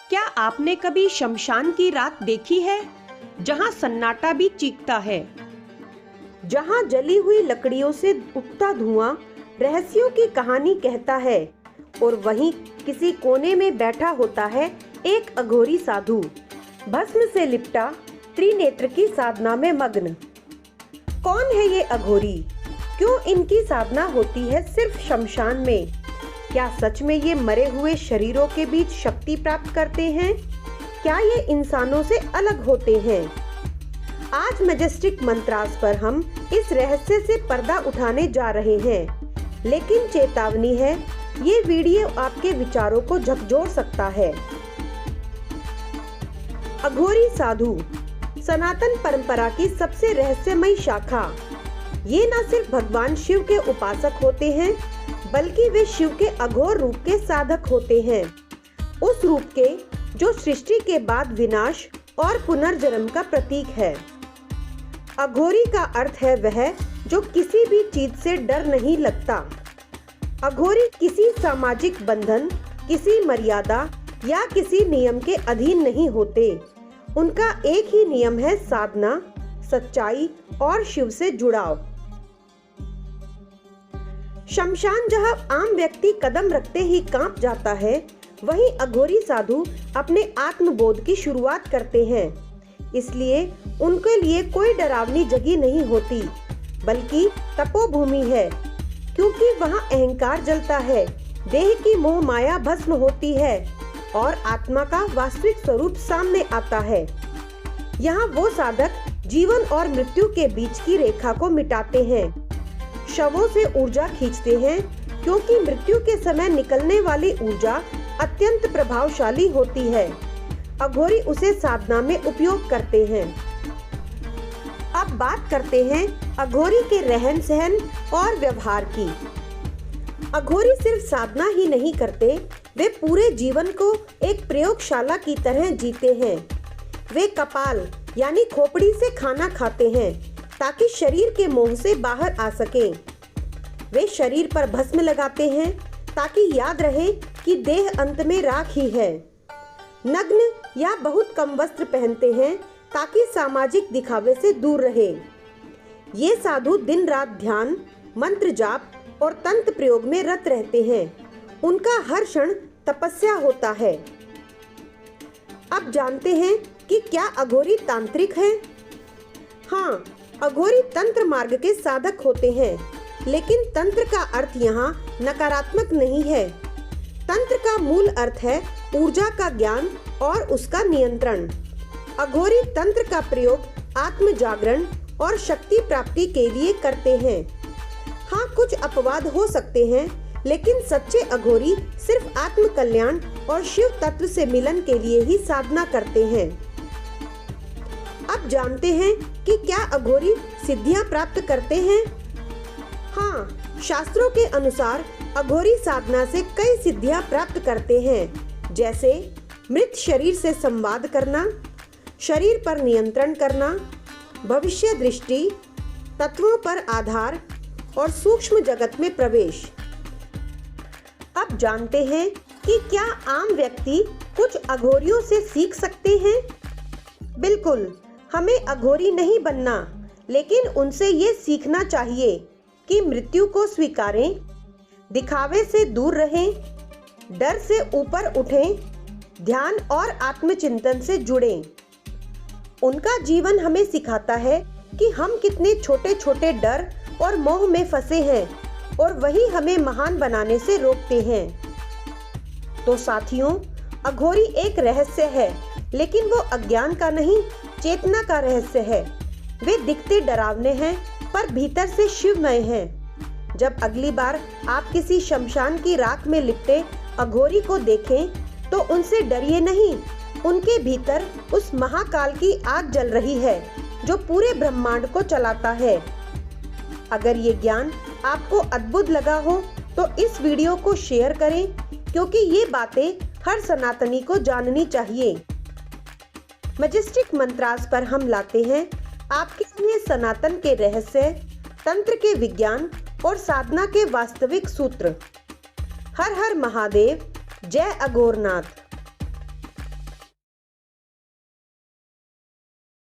क्या आपने कभी शमशान की रात देखी है, जहां सन्नाटा भी चीखता है, जहां जली हुई लकड़ियों से उठता धुआं रहस्यों की कहानी कहता है, और वहीं किसी कोने में बैठा होता है एक अघोरी साधु, भस्म से लिपटा, त्रिनेत्र की साधना में मग्न। कौन है ये अघोरी? क्यों इनकी साधना होती है सिर्फ शमशान में? क्या सच में ये मरे हुए शरीरों के बीच शक्ति प्राप्त करते हैं? क्या ये इंसानों से अलग होते हैं? आज मैजेस्टिक मंत्रास पर हम इस रहस्य से पर्दा उठाने जा रहे हैं, लेकिन चेतावनी है, ये वीडियो आपके विचारों को झकझोर सकता है। अघोरी साधु सनातन परंपरा की सबसे रहस्यमयी शाखा। ये न सिर्फ भगवान शिव के उपासक होते हैं, बल्कि वे शिव के अघोर रूप के साधक होते हैं, उस रूप के जो सृष्टि के बाद विनाश और पुनर्जन्म का प्रतीक है। अघोरी का अर्थ है वह जो किसी भी चीज से डर नहीं लगता। अघोरी किसी सामाजिक बंधन, किसी मर्यादा या किसी नियम के अधीन नहीं होते। उनका एक ही नियम है साधना, सच्चाई और शिव से जुड़ाव। शमशान जहां आम व्यक्ति कदम रखते ही कांप जाता है, वहीं अघोरी साधु अपने आत्मबोध की शुरुआत करते हैं। इसलिए उनके लिए कोई डरावनी जगह नहीं होती, बल्कि तपोभूमि है, क्योंकि वहां अहंकार जलता है, देह की मोह माया भस्म होती है और आत्मा का वास्तविक स्वरूप सामने आता है। यहाँ वो साधक जीवन और मृत्यु के बीच की रेखा को मिटाते हैं, शवों से ऊर्जा खींचते हैं, क्योंकि मृत्यु के समय निकलने वाली ऊर्जा अत्यंत प्रभावशाली होती है। अघोरी उसे साधना में उपयोग करते हैं। अब बात करते हैं अघोरी के रहन सहन और व्यवहार की। अघोरी सिर्फ साधना ही नहीं करते, वे पूरे जीवन को एक प्रयोगशाला की तरह जीते हैं। वे कपाल यानी खोपड़ी से खाना खाते हैं ताकि शरीर के मोह से बाहर आ सकें। वे शरीर पर भस्म लगाते हैं ताकि याद रहे कि देह अंत में राख ही है। नग्न या बहुत कम वस्त्र पहनते हैं ताकि सामाजिक दिखावे से दूर रहे। ये साधु दिन रात ध्यान, मंत्र जाप और तंत्र प्रयोग में रत रहते हैं। उनका हर क्षण तपस्या होता है। अब जानते हैं कि क्या अघोरी तांत्रिक है? हाँ, अघोरी तंत्र मार्ग के साधक होते हैं, लेकिन तंत्र का अर्थ यहाँ नकारात्मक नहीं है। तंत्र का मूल अर्थ है ऊर्जा का ज्ञान और उसका नियंत्रण। अघोरी तंत्र का प्रयोग आत्म जागरण और शक्ति प्राप्ति के लिए करते हैं। हाँ, कुछ अपवाद हो सकते हैं, लेकिन सच्चे अघोरी सिर्फ आत्म कल्याण और शिव तत्व से मिलन के लिए ही साधना करते हैं। अब जानते हैं कि क्या अघोरी सिद्धियां प्राप्त करते हैं? हाँ, शास्त्रों के अनुसार अघोरी साधना से कई सिद्धियां प्राप्त करते हैं, जैसे मृत शरीर से संवाद करना, शरीर पर नियंत्रण करना, भविष्य दृष्टि, तत्वों पर आधार और सूक्ष्म जगत में प्रवेश। अब जानते हैं कि क्या आम व्यक्ति कुछ अघोरियों से सीख सकते हैं? बिल्कुल, हमें अघोरी नहीं बनना, लेकिन उनसे ये सीखना चाहिए कि मृत्यु को स्वीकारें, दिखावे से दूर रहें, डर से ऊपर उठें, ध्यान और आत्मचिंतन से जुड़ें। उनका जीवन हमें सिखाता है कि हम कितने छोटे छोटे डर और मोह में फंसे हैं, और वही हमें महान बनाने से रोकते हैं। तो साथियों, अघोरी एक रहस्य है, लेकिन वो अज्ञान का नहीं, चेतना का रहस्य है। वे दिखते डरावने हैं, पर भीतर से शिवमय हैं। जब अगली बार आप किसी शमशान की राख में लिपटे अघोरी को देखें, तो उनसे डरिए नहीं, उनके भीतर उस महाकाल की आग जल रही है, जो पूरे ब्रह्मांड को चलाता है। अगर ये ज्ञान आपको अद्भुत लगा हो, तो इस वीडियो को शेयर करें, क्योंकि ये बातें हर सनातनी को जाननी चाहिए। मैजेस्टिक मंत्रास पर हम लाते हैं आपके लिए सनातन के रहस्य, तंत्र के विज्ञान और साधना के वास्तविक सूत्र। हर हर महादेव, जय अघोरनाथ।